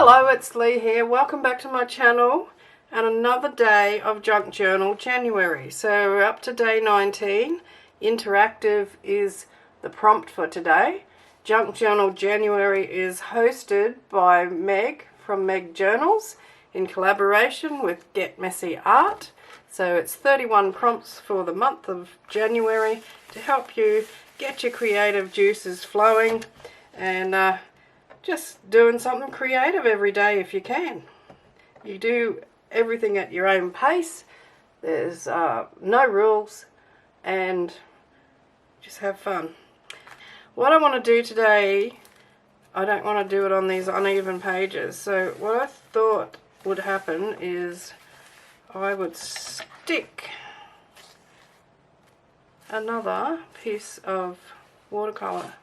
Hello, it's Lee here. Welcome back to my channel and another day of Junk Journal January. So we're up to day 19. Interactive is the prompt for today. Junk Journal January is hosted by Meg from Meg Journals in collaboration with Get Messy Art. So it's 31 prompts for the month of January to help you get your creative juices flowing and just doing something creative every day if you can. You do everything at your own pace. There's no rules and just have fun. What I want to do today, I don't want to do it on these uneven pages. So what I thought would happen is I would stick another piece of watercolour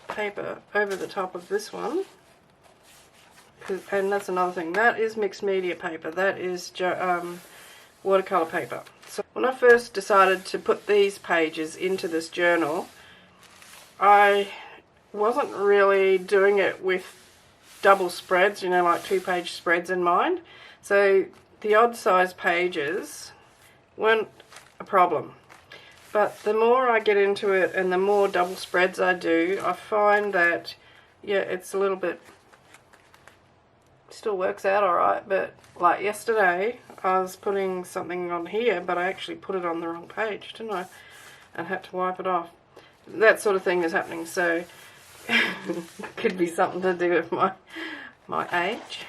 paper over the top of this one, and that's another thing, that is mixed media paper, that is watercolour paper. So when I first decided to put these pages into this journal, I wasn't really doing it with double spreads, you know, like 2-page spreads in mind, so the odd size pages weren't a problem. But the more I get into it and the more double spreads I do, I find that, yeah, it's a little bit, still works out alright, but like yesterday I was putting something on here, but I actually put it on the wrong page, didn't I? And had to wipe it off. That sort of thing is happening, so could be something to do with my age.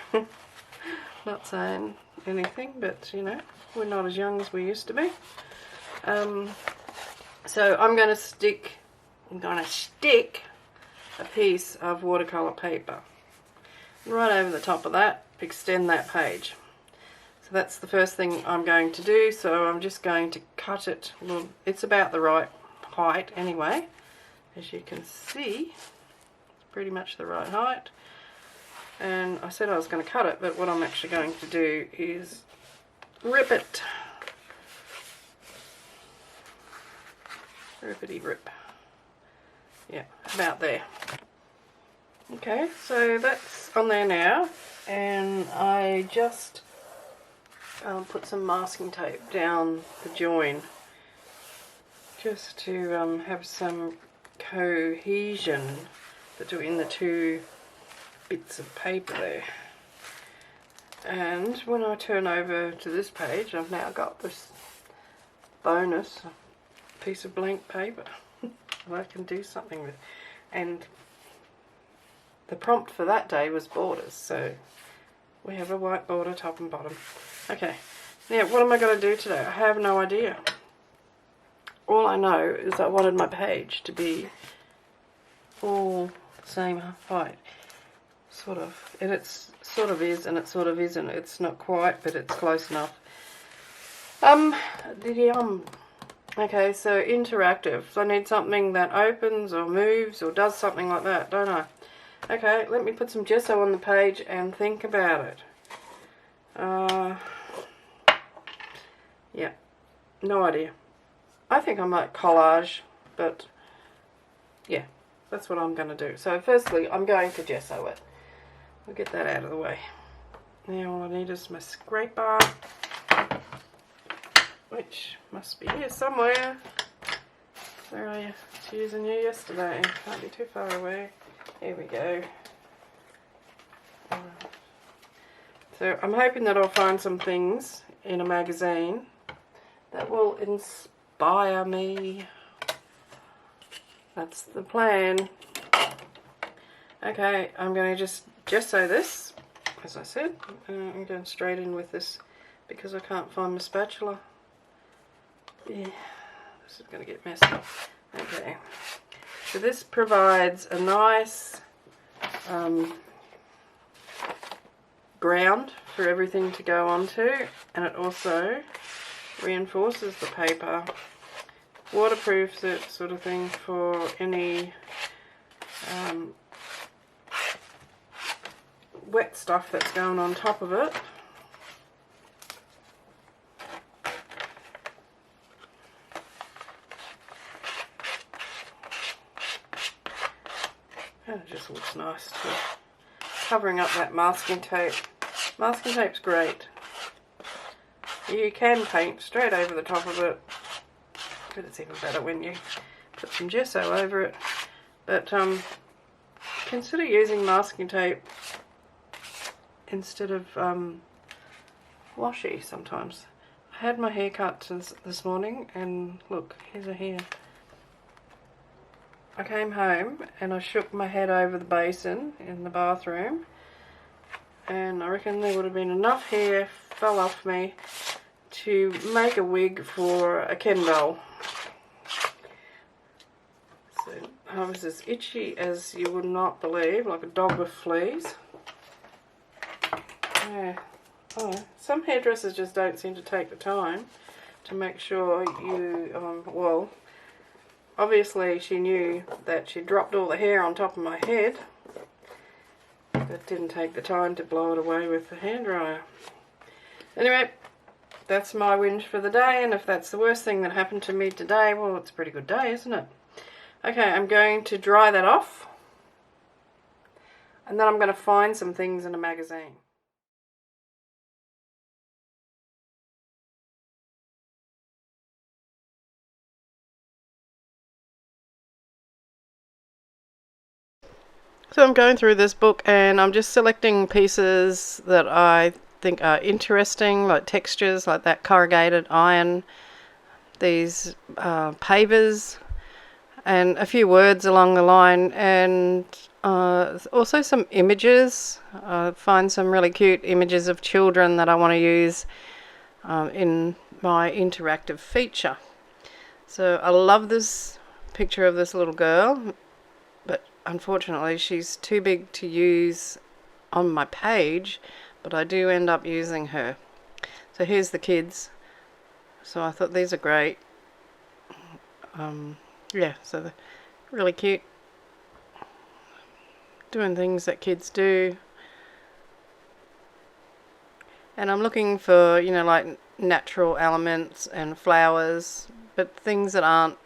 Not saying anything, but you know, we're not as young as we used to be. So I'm going to stick a piece of watercolour paper right over the top of that, extend that page. So that's the first thing I'm going to do, so I'm just going to cut it. Well, it's about the right height anyway. As you can see, it's pretty much the right height. And I said I was going to cut it, but what I'm actually going to do is rip it. Rippity rip. Yeah, about there. Okay, so that's on there now, and I just put some masking tape down the join just to have some cohesion between the two bits of paper there. And when I turn over to this page, I've now got this bonus piece of blank paper that I can do something with, and the prompt for that day was borders, so we have a white border top and bottom. Okay, now what am I going to do today? I have no idea. All I know is I wanted my page to be all the same height, sort of, and it's sort of is and it sort of isn't. It's not quite, but it's close enough. Okay, so interactive. So I need something that opens or moves or does something like that, don't I? Okay, let me put some gesso on the page and think about it. Yeah, no idea. I think I might collage, but yeah, that's what I'm going to do. So firstly, I'm going to gesso it. We'll get that out of the way. Now all I need is my scraper, which must be here somewhere. Where are you? I was using you yesterday. Can't be too far away. Here we go. So I'm hoping that I'll find some things in a magazine that will inspire me. That's the plan. Okay, I'm going to just gesso this, as I said. I'm going straight in with this because I can't find my spatula. Yeah, this is going to get messy. Okay, so this provides a nice ground for everything to go onto, and it also reinforces the paper, waterproofs it, sort of thing, for any wet stuff that's going on top of it. And it just looks nice too. covering up that masking tape. Masking tape's great. You can paint straight over the top of it, but it's even better when you put some gesso over it. But consider using masking tape instead of washi sometimes. I had my hair cut this morning, and look, here's a hair. I came home and I shook my head over the basin in the bathroom, and I reckon there would have been enough hair fell off me to make a wig for a Ken doll. So I was as itchy as you would not believe, like a dog with fleas. Yeah. Oh, some hairdressers just don't seem to take the time to make sure you, well, obviously she knew that she dropped all the hair on top of my head, but didn't take the time to blow it away with the hairdryer. Anyway, that's my whinge for the day, and if that's the worst thing that happened to me today, well, it's a pretty good day, isn't it? Okay, I'm going to dry that off, and then I'm going to find some things in a magazine. So I'm going through this book and I'm just selecting pieces that I think are interesting, like textures, like that corrugated iron, these pavers, and a few words along the line, and also some images. Find some really cute images of children that I want to use in my interactive feature. So I love this picture of this little girl, but unfortunately she's too big to use on my page, but I do end up using her. So here's the kids. So I thought these are great. Yeah, so they're really cute. Doing things that kids do. And I'm looking for, you know, like natural elements and flowers, but things that aren't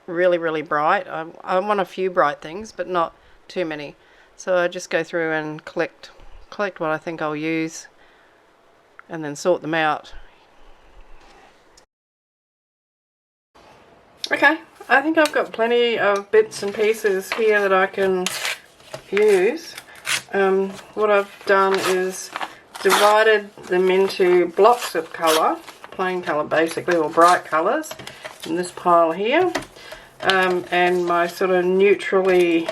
really bright. I want a few bright things, but not too many. So I just go through and collect what I think I'll use, and then sort them out. Okay, I think I've got plenty of bits and pieces here that I can use. What I've done is divided them into blocks of colour, plain colour basically, or bright colours, in this pile here. And my sort of neutrally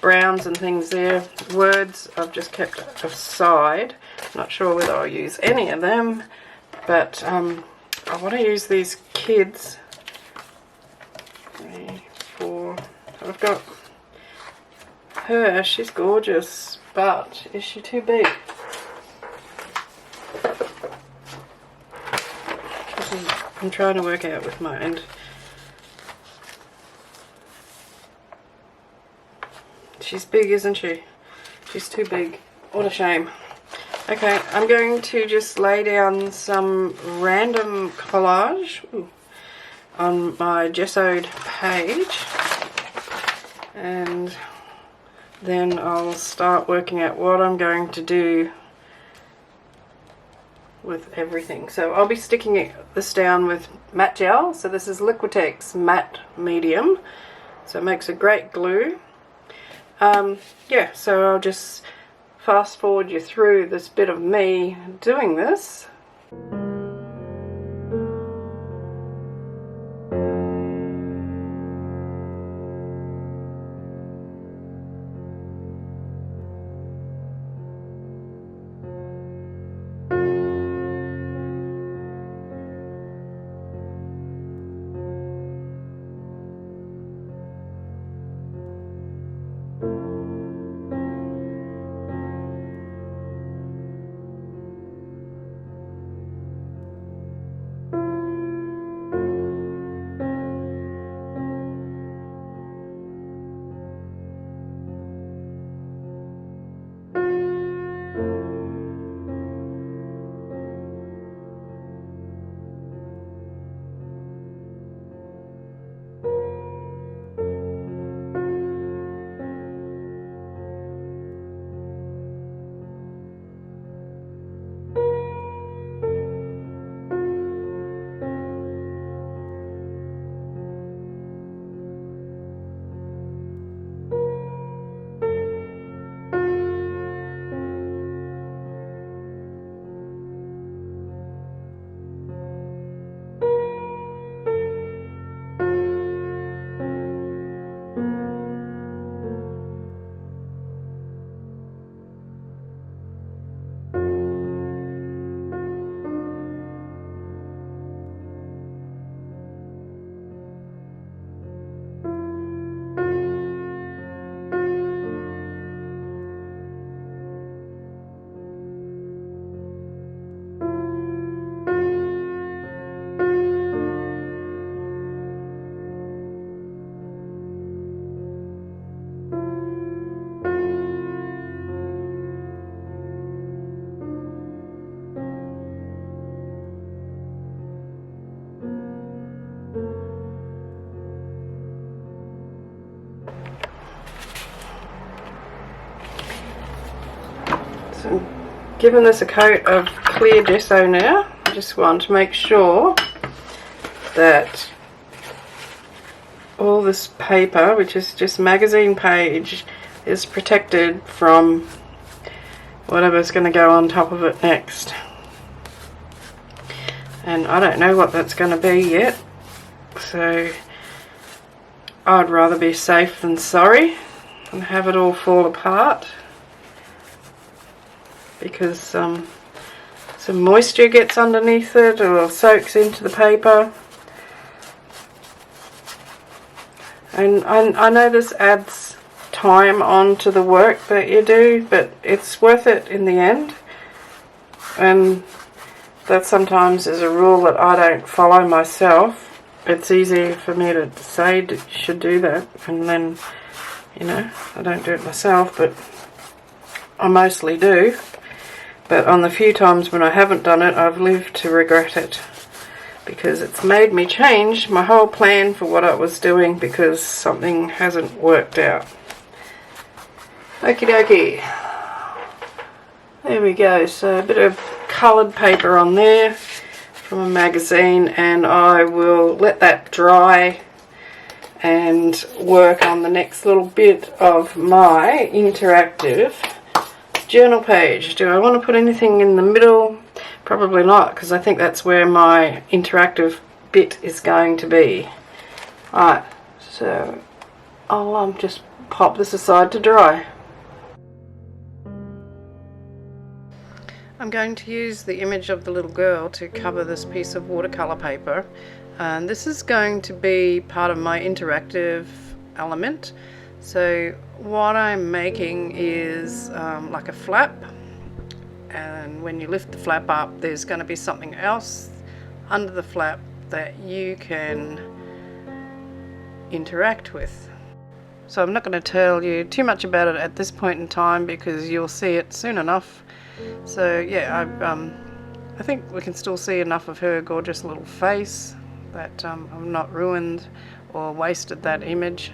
browns and things there. Words I've just kept aside. Not sure whether I'll use any of them, but I want to use these kids. 3, 4. I've got her. She's gorgeous, but is she too big? I'm trying to work out with my end. She's big, isn't she? She's too big. What a shame. Okay, I'm going to just lay down some random collage on my gessoed page, and then I'll start working out what I'm going to do with everything. So I'll be sticking this down with matte gel. So this is Liquitex matte medium, so it makes a great glue. Yeah, so I'll just fast forward you through this bit of me doing this. given this a coat of clear gesso now. I just want to make sure that all this paper, which is just magazine page, is protected from whatever's going to go on top of it next. And I don't know what that's going to be yet, so I'd rather be safe than sorry and have it all fall apart, because some moisture gets underneath it or soaks into the paper. And I know this adds time onto the work that you do, but it's worth it in the end. And that sometimes is a rule that I don't follow myself. It's easy for me to say you should do that, and then, you know, I don't do it myself, but I mostly do. But on the few times when I haven't done it, I've lived to regret it, because it's made me change my whole plan for what I was doing because something hasn't worked out. Okie dokie. There we go. So a bit of coloured paper on there from a magazine, and I will let that dry and work on the next little bit of my interactive journal page. Do I want to put anything in the middle? Probably not, because I think that's where my interactive bit is going to be. Alright, so I'll just pop this aside to dry. I'm going to use the image of the little girl to cover this piece of watercolour paper, and this is going to be part of my interactive element. So what I'm making is like a flap, and when you lift the flap up, there's going to be something else under the flap that you can interact with. So I'm not going to tell you too much about it at this point in time, because you'll see it soon enough. So yeah, I think we can still see enough of her gorgeous little face that I've not ruined or wasted that image.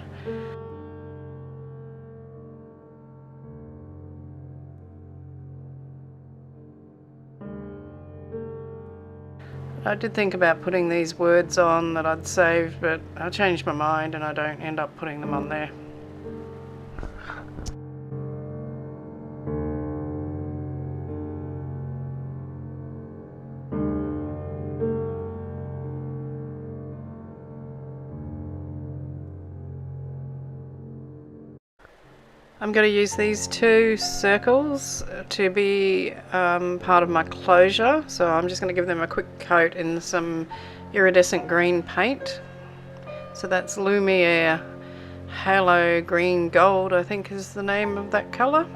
I did think about putting these words on that I'd saved, but I changed my mind and I don't end up putting them on there. I'm going to use these two circles to be part of my closure, so I'm just going to give them a quick coat in some iridescent green paint. So that's Lumiere Halo Green Gold, I think is the name of that colour.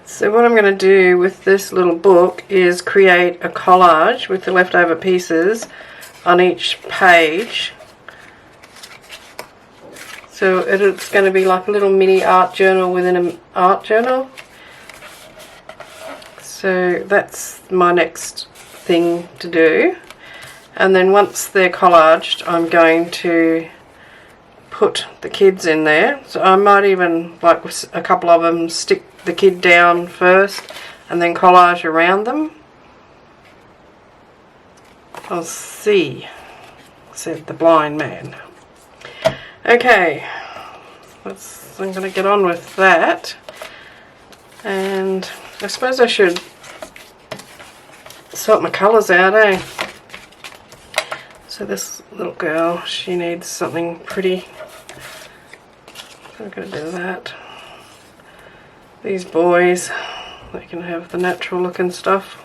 So what I'm going to do with this little book is create a collage with the leftover pieces on each page. So it's going to be like a little mini art journal within an art journal. So that's my next thing to do. And then once they're collaged, I'm going to put the kids in there. So I might even, like with a couple of them, stick the kid down first and then collage around them. I'll see, said the blind man. Okay, I'm going to get on with that. And I suppose I should sort my colours out, eh? So this little girl, she needs something pretty. I'm going to do that. These boys, they can have the natural looking stuff.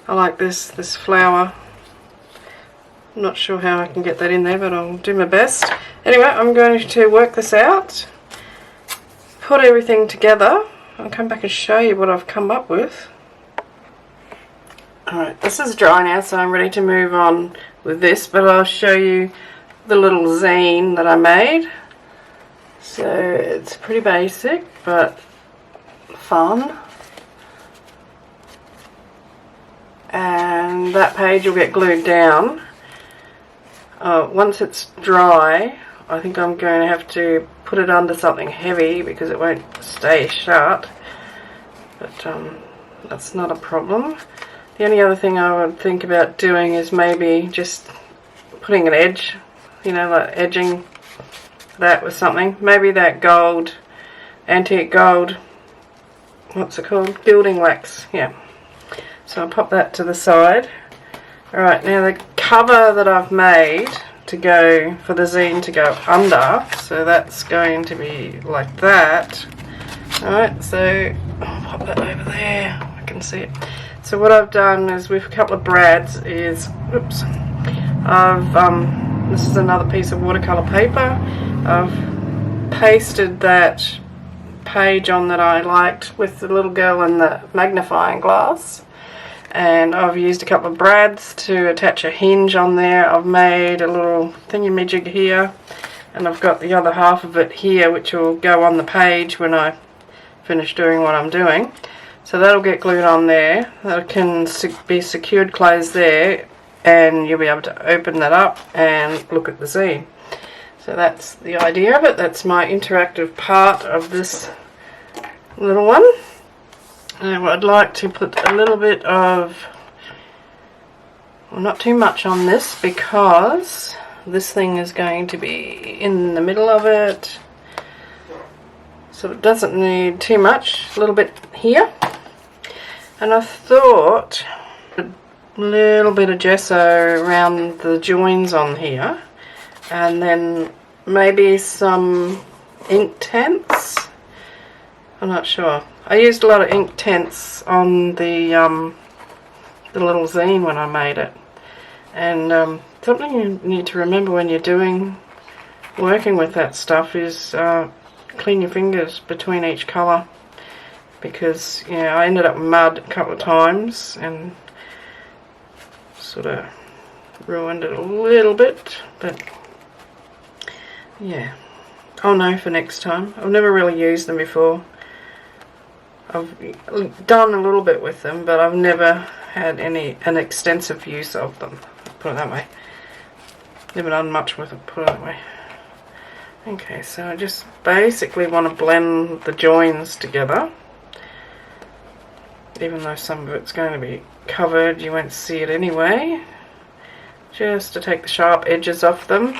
I like this flower. I'm not sure how I can get that in there, but I'll do my best. Anyway, I'm going to work this out, put everything together. I'll come back and show you what I've come up with. Alright, this is dry now, so I'm ready to move on with this, but I'll show you the little zine that I made. So it's pretty basic, but fun. And that page will get glued down. Once it's dry, I think I'm going to have to put it under something heavy because it won't stay shut. But that's not a problem. The only other thing I would think about doing is maybe just putting an edge, you know, like edging that with something. Maybe that gold, antique gold, what's it called? Gilding wax, yeah. So I'll pop that to the side. Alright, now the cover that I've made to go for the zine to go under, so that's going to be like that. Alright, so I'll pop that over there, I can see it. So what I've done is with a couple of brads is, oops, this is another piece of watercolour paper. I've pasted that page on that I liked with the little girl and the magnifying glass. And I've used a couple of brads to attach a hinge on there. I've made a little thingamajig here, and I've got the other half of it here, which will go on the page when I finish doing what I'm doing. So that'll get glued on there. That can be secured closed there, and you'll be able to open that up and look at the zine. So that's the idea of it. That's my interactive part of this little one. Now I'd like to put a little bit of, well, not too much on this because this thing is going to be in the middle of it. So it doesn't need too much, a little bit here. And I thought a little bit of gesso around the joins on here. And then maybe some Inktense. I'm not sure. I used a lot of Inktense on the little zine when I made it. And something you need to remember when you're working with that stuff is clean your fingers between each colour. Because, yeah, I ended up with mud a couple of times and sort of ruined it a little bit. But, yeah. I'll know for next time. I've never really used them before. I've done a little bit with them, but I've never had an extensive use of them, put it that way. Never done much with it, put it that way. Okay, so I just basically want to blend the joins together. Even though some of it's going to be covered, you won't see it anyway. Just to take the sharp edges off them.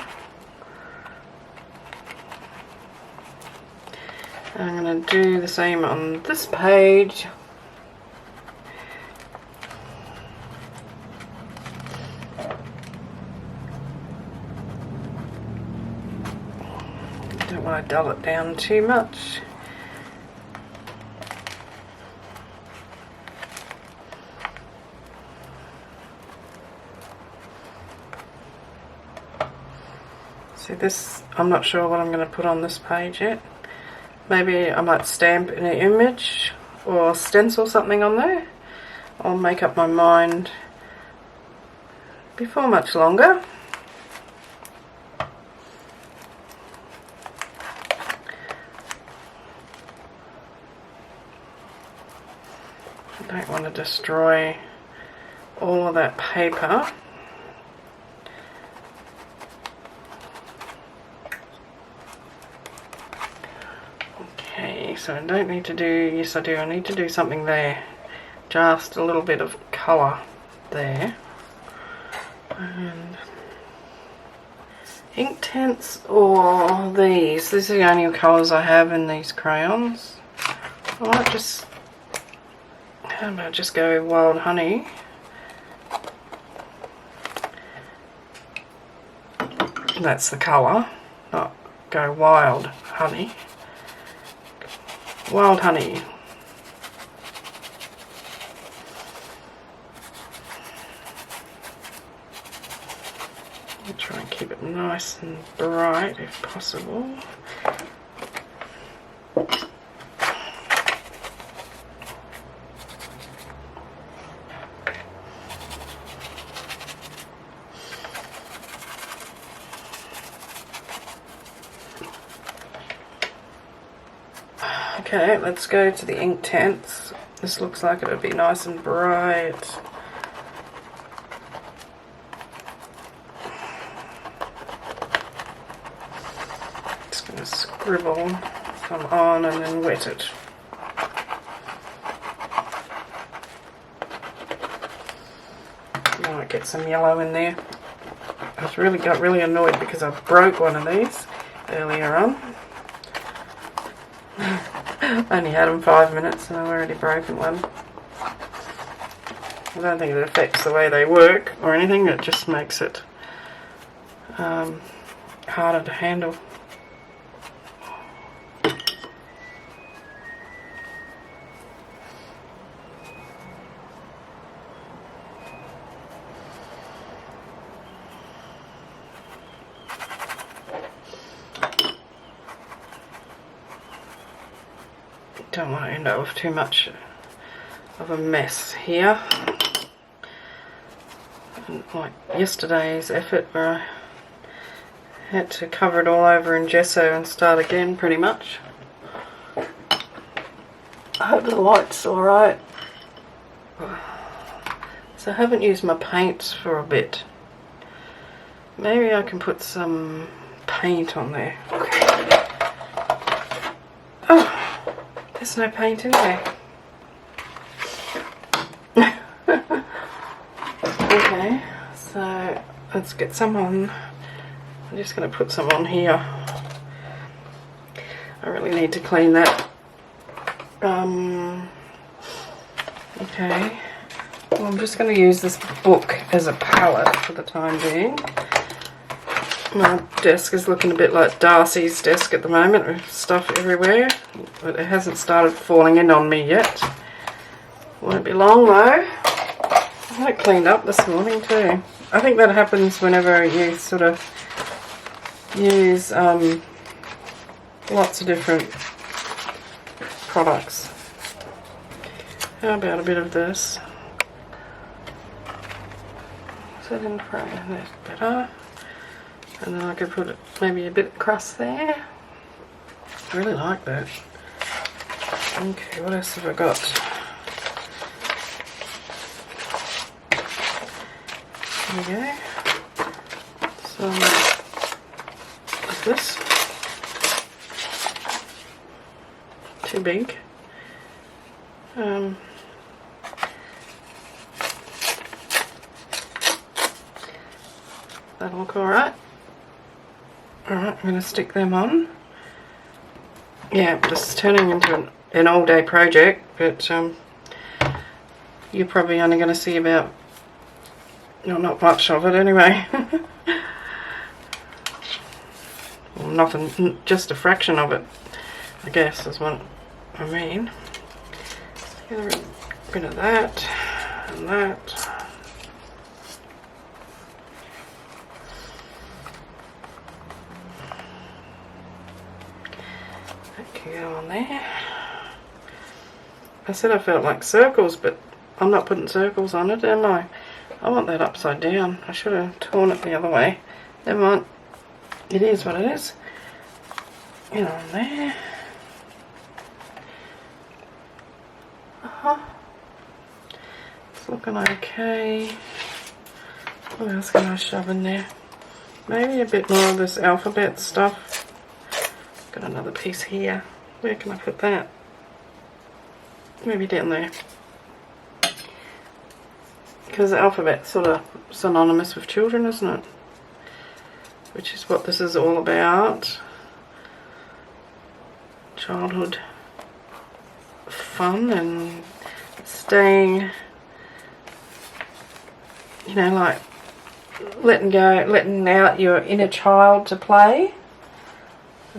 I'm going to do the same on this page. Don't want to dull it down too much. See this, I'm not sure what I'm going to put on this page yet. Maybe I might stamp an image or stencil something on there. I'll make up my mind before much longer. I don't want to destroy all of that paper. Okay, so I don't need to do, yes I do, I need to do something there. Just a little bit of colour there. And Inktense or these. These are the only colours I have in these crayons. I might just, how about just go Wild Honey. That's the colour, not go Wild Honey. Wild Honey. I'll try and keep it nice and bright if possible. Okay, let's go to the Inktense. This looks like it would be nice and bright. Just going to scribble some on and then wet it. Might get some yellow in there. I got really annoyed because I broke one of these earlier on. I only had them 5 minutes and I've already broken one. I don't think it affects the way they work or anything, it just makes it harder to handle. Don't want to end up with too much of a mess here. And like yesterday's effort where I had to cover it all over in gesso and start again pretty much. I hope the light's alright. So I haven't used my paints for a bit. Maybe I can put some paint on there. Oh! There's no paint in there. Okay, so let's get some on. I'm just going to put some on here. I really need to clean that. Okay. Well, I'm just going to use this book as a palette for the time being. My desk is looking a bit like Darcy's desk at the moment with stuff everywhere, but it hasn't started falling in on me yet. Won't be long though. I had it cleaned up this morning too. I think that happens whenever you sort of use lots of different products. How about a bit of this? Is that in front? That's better. And then I could put maybe a bit of crust there. I really like that. Okay, what else have I got? There we go. Some of this. Too big. That'll look alright. Alright, I'm going to stick them on. Yeah, this is turning into an all-day project, but you're probably only going to see about, well, not much of it anyway. Well, nothing, just a fraction of it, I guess, is what I mean. Get rid of that and that. Go on there. I said I felt like circles, but I'm not putting circles on it, am I? I want that upside down. I should have torn it the other way. Never mind. It is what it is. Get on there. It's looking okay. What else can I shove in there? Maybe a bit more of this alphabet stuff. Got another piece here. Where can I put that? Maybe down there. Because the alphabet's sort of synonymous with children, isn't it? Which is what this is all about. Childhood fun and staying, you know, like letting out your inner child to play.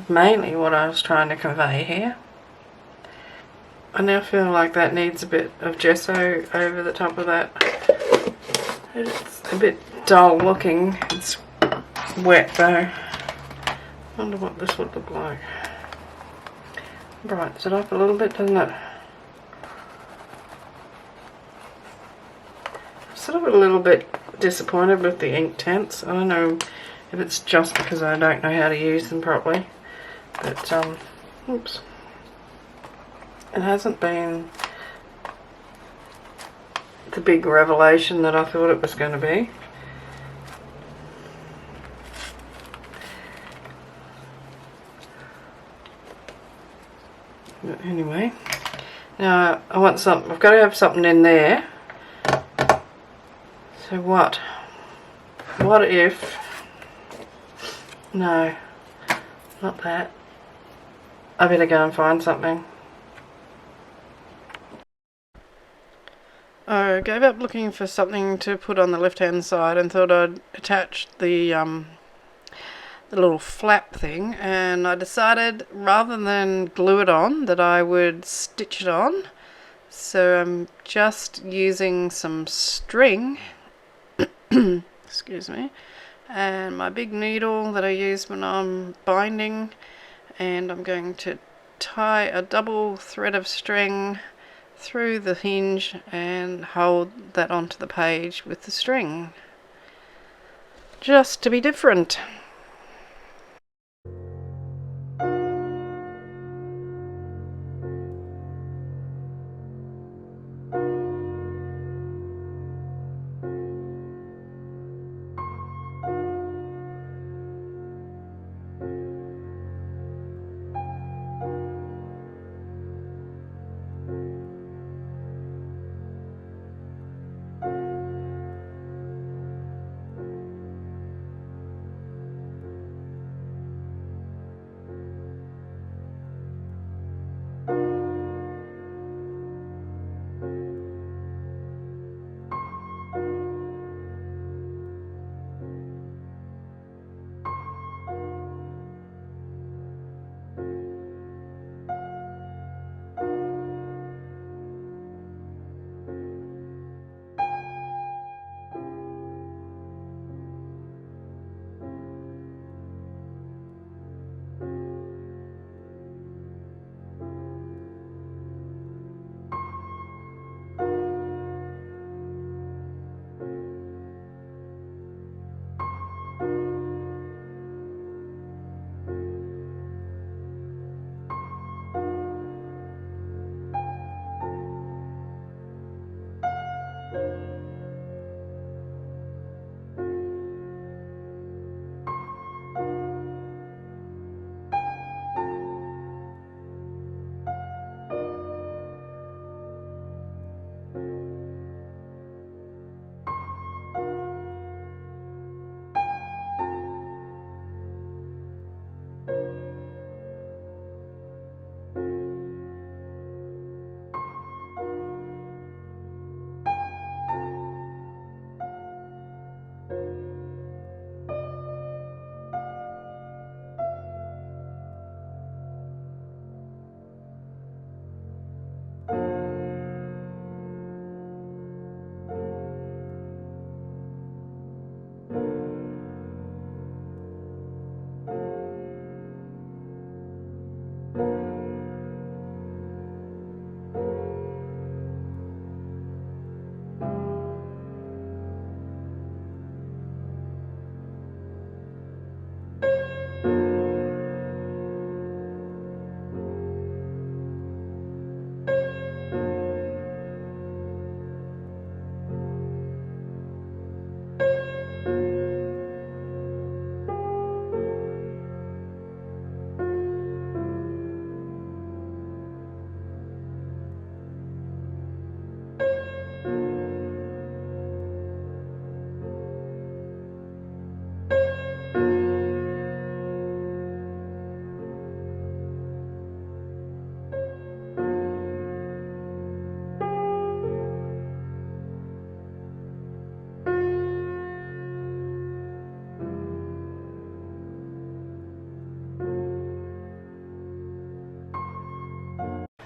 Mainly what I was trying to convey here. I now feel like that needs a bit of gesso over the top of that. It's a bit dull looking. It's wet though. Wonder what this would look like. Brightens it up a little bit, doesn't it? I'm sort of a little bit disappointed with the Inktense. I don't know if it's just because I don't know how to use them properly. But, oops. It hasn't been the big revelation that I thought it was going to be. But anyway, now I want something. I've got to have something in there. So what? What if? No, not that. I better go and find something. I gave up looking for something to put on the left hand side and thought I'd attach the little flap thing, and I decided rather than glue it on that I would stitch it on. So I'm just using some string excuse me, and my big needle that I use when I'm binding, and I'm going to tie a double thread of string through the hinge and hold that onto the page with the string, just to be different.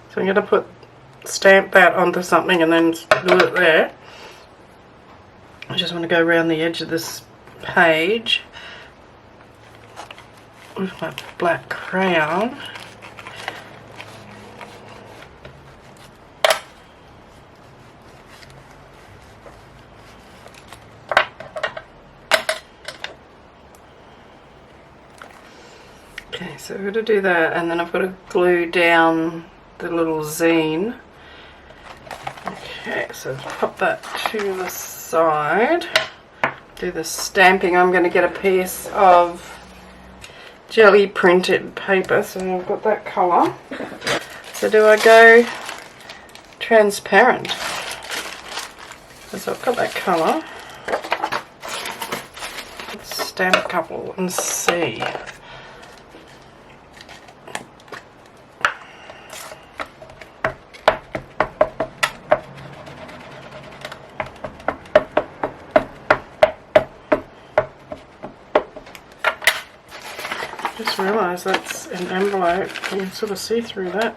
So I'm going to stamp that onto something and then do it there. I just want to go around the edge of this page with my black crayon. Okay, so I'm going to do that, and then I've got to glue down the little zine. Okay, so pop that to the side. Do the stamping. I'm going to get a piece of jelly printed paper, so I've got that colour. So do I go transparent? So I've got that colour. Let's stamp a couple and see. Just realised that's an envelope. You can sort of see through that.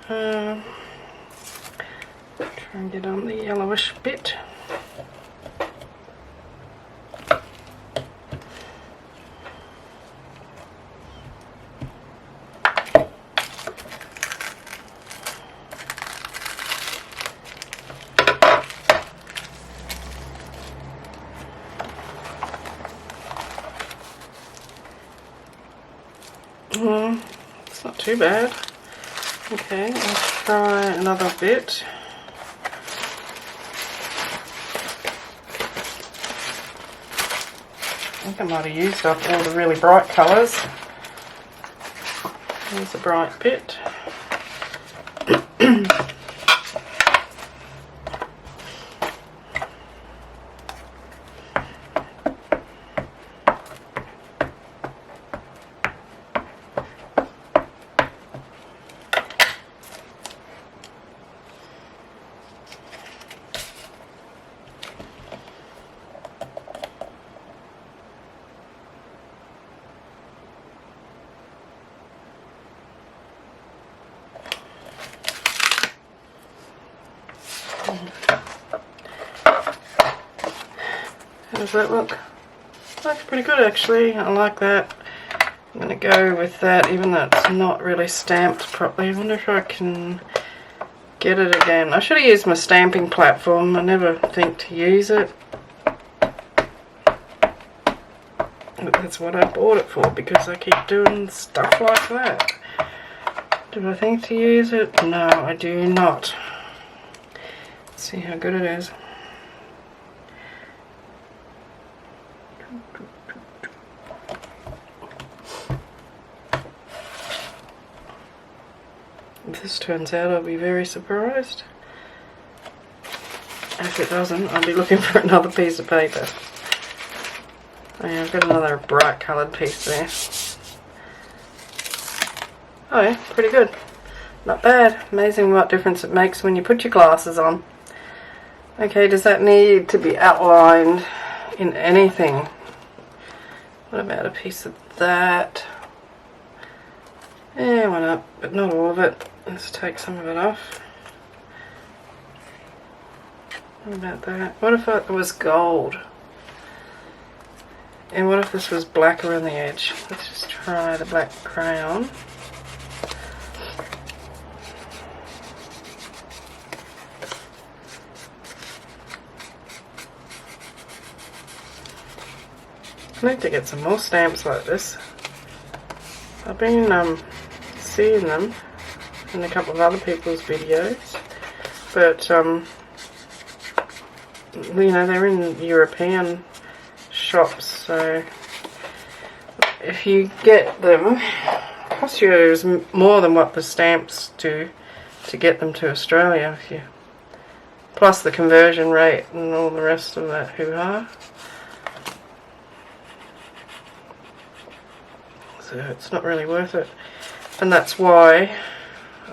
Try and get on the yellowish bit. It's not too bad. Okay, let's try another bit. I think I might have used up all the really bright colours. Here's a bright bit. How does that look? Looks pretty good actually. I like that. I'm going to go with that even though it's not really stamped properly. I wonder if I can get it again. I should have used my stamping platform. I never think to use it. But that's what I bought it for, because I keep doing stuff like that. Do I think to use it? No, I do not. Let's see how good it is. If this turns out, I'll be very surprised. If it doesn't, I'll be looking for another piece of paper. Oh yeah, I've got another bright coloured piece there. Oh yeah, pretty good. Not bad. Amazing what difference it makes when you put your glasses on. Okay, does that need to be outlined in anything? What about a piece of that? Yeah, why not? But not all of it. Let's take some of it off. What about that? What if it was gold? And what if this was black around the edge? Let's just try the black crayon. I need to get some more stamps like this. I've been seeing them in a couple of other people's videos, but you know, they're in European shops, so if you get them, it costs you more than what the stamps do to get them to Australia, if you plus the conversion rate and all the rest of that hoo-ha. So it's not really worth it, and that's why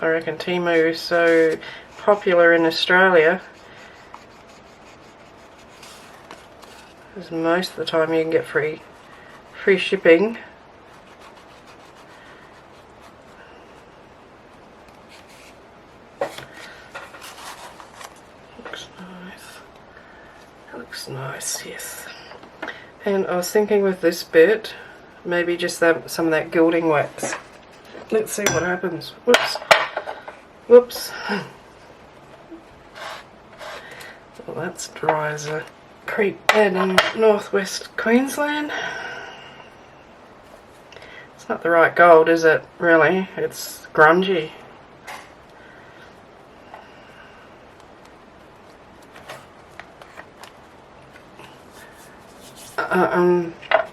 I reckon Temu is so popular in Australia, because most of the time you can get free shipping. Looks nice. That looks nice, yes. And I was thinking with this bit, maybe just some of that gilding wax. Let's see what happens. Whoops. Whoops. Well, that's dry as a creep bed in northwest Queensland. It's not the right gold, is it? Really? It's grungy.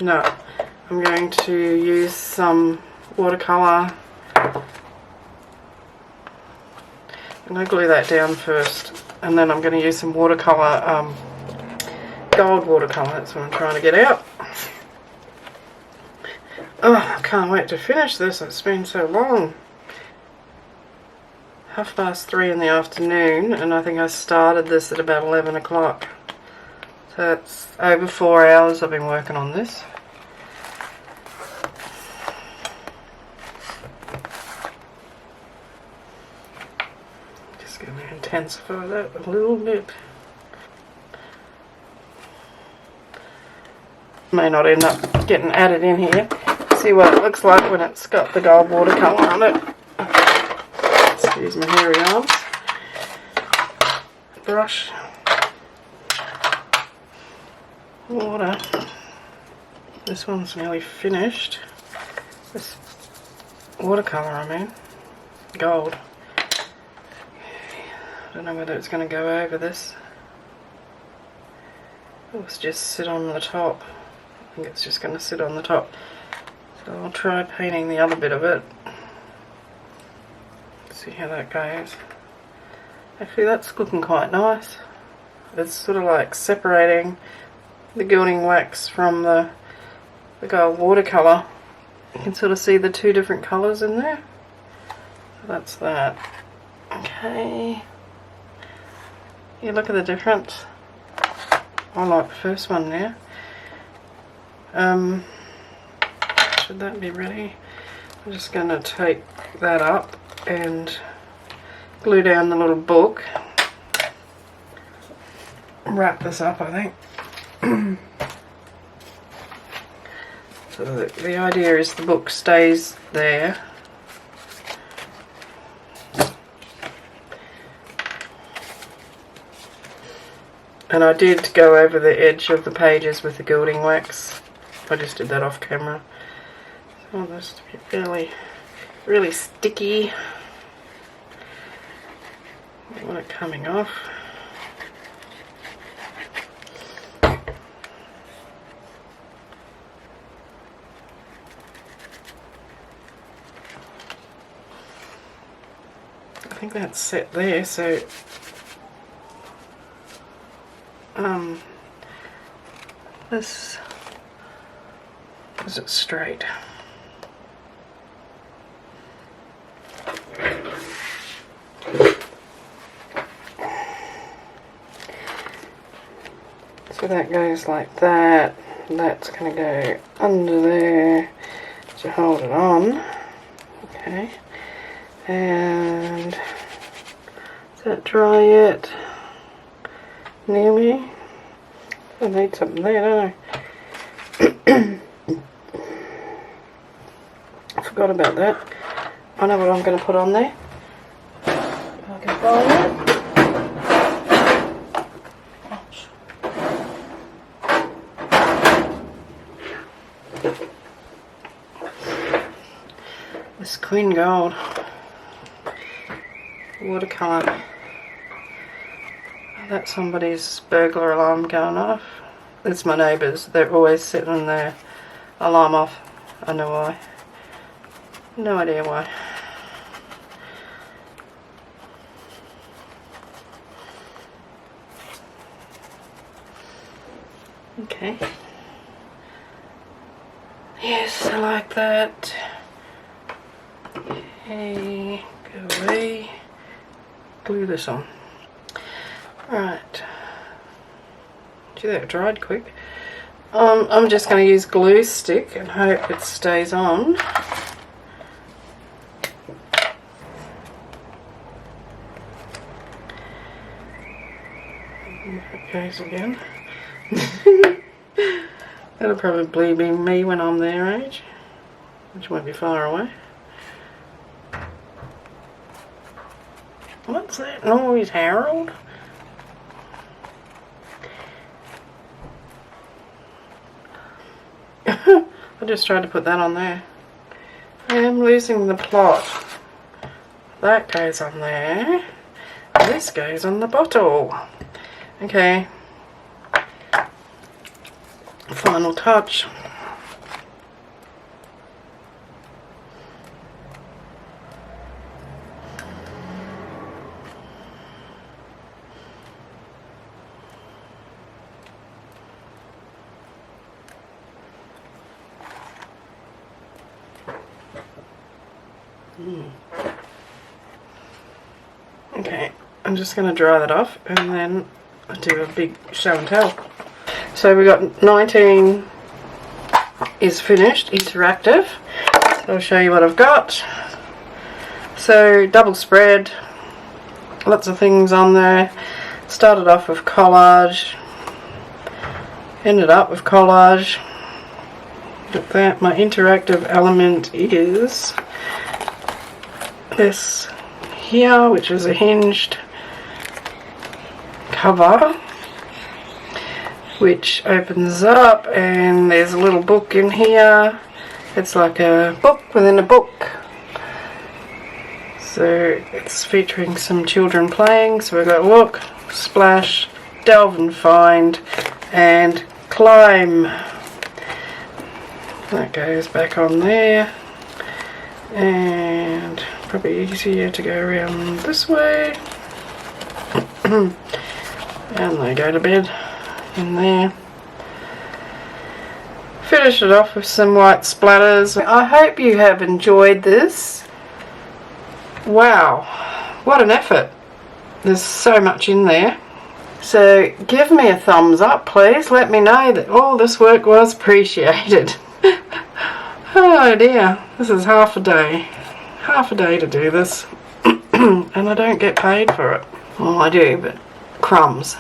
No. I'm going to use some watercolour. I'm going to glue that down first, and then I'm going to use some watercolour, gold watercolour. That's what I'm trying to get out. Oh, I can't wait to finish this. It's been so long. 3:30 in the afternoon, and I think I started this at about 11 o'clock. So it's over 4 hours I've been working on this. Just going to intensify that a little bit. May not end up getting added in here. See what it looks like when it's got the gold watercolour on it. Excuse my hairy arms. Brush. Water. This one's nearly finished. This watercolour, I mean. Gold. I don't know whether it's going to go over this. Let's just sit on the top. I think it's just going to sit on the top. So I'll try painting the other bit of it. See how that goes. Actually, that's looking quite nice. It's sort of like separating the gilding wax from the gold watercolour. You can sort of see the two different colours in there. So that's that. Okay. You look at the difference. I like the first one now. Should that be ready? I'm just going to take that up and glue down the little book. Wrap this up, I think. So the idea is the book stays there. And I did go over the edge of the pages with the gilding wax. I just did that off camera. So this to be really sticky. I want it coming off. I think that's set there, so this is it straight. So that goes like that. That's going to go under there to hold it on. Okay. And is that dry yet? Nearly. I need something there, don't I? I forgot about that. I know what I'm going to put on there. I can find it. This Queen Gold watercolour. That's somebody's burglar alarm going off. It's my neighbours. They're always setting their alarm off. I know why. No idea why. Okay. Yes, I like that. Okay, go away. Glue this on. Right. Gee, that dried quick. I'm just going to use glue stick and hope it stays on. Goes again. That'll probably be me when I'm their age, which won't be far away. What's that? Oh, he's Harold. I just tried to put that on there. I am losing the plot. That goes on there. This goes on the bottle. Okay. Final touch. Okay, I'm just going to dry that off and then I'll do a big show and tell. So we got 19 is finished, interactive. So I'll show you what I've got. So double spread, lots of things on there. Started off with collage, ended up with collage. Look at that. My interactive element is this here, which is a hinged cover, which opens up and there's a little book in here. It's like a book within a book. So it's featuring some children playing. So we've got look, splash, delve and find, and climb. That goes back on there. And probably easier to go around this way. And they go to bed in there. Finish it off with some white splatters. I hope you have enjoyed this. Wow, what an effort. There's so much in there. So give me a thumbs up, please. Let me know that all this work was appreciated. Oh dear, this is half a day. Half a day to do this. And I don't get paid for it. Well, I do, but crumbs.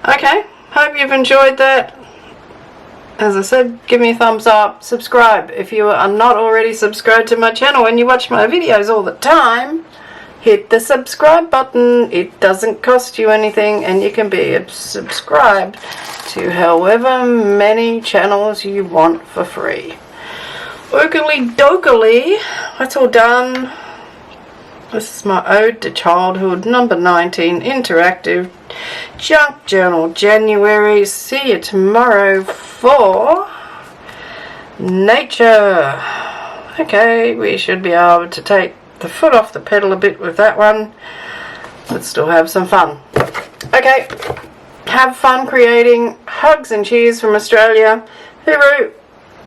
Okay, hope you've enjoyed that. As I said, give me a thumbs up, subscribe. If you are not already subscribed to my channel and you watch my videos all the time, hit the subscribe button. It doesn't cost you anything and you can be subscribed to however many channels you want for free. Ookily dokily, that's all done. This is my Ode to Childhood, number 19, interactive junk journal, January. See you tomorrow for nature. Okay, we should be able to take the foot off the pedal a bit with that one, but still have some fun. Okay, have fun creating. Hugs and cheers from Australia. Hooroo.